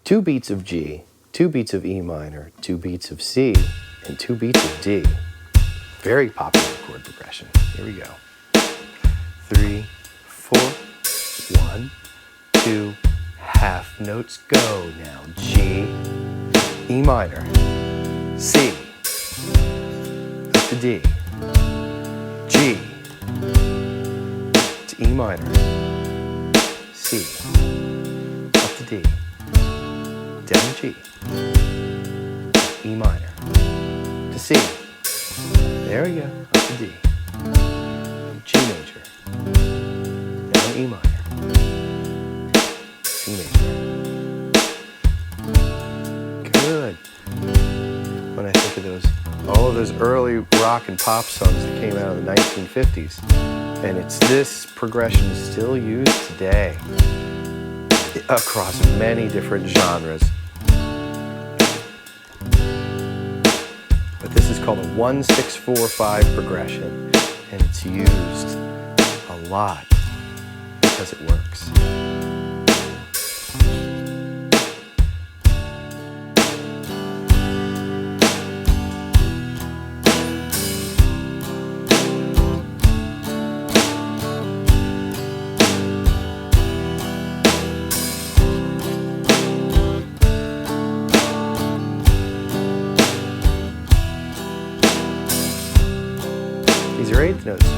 2 beats of G, 2 beats of E minor, 2 beats of C, and 2 beats of D. Very popular chord progression. Here we go. 3, 4, 1, 2, half notes go. Now G, E minor, C, up to D, G, to E minor, C, up to D, down G, E minor, to C, there we go, up to D, G major, down E minor, C major. Good. When I think of all of those early rock and pop songs that came out of the 1950s, and it's this progression still used today across many different genres. But this is called a 1-6-4-5 progression, and it's used a lot because it works. These are eighth notes.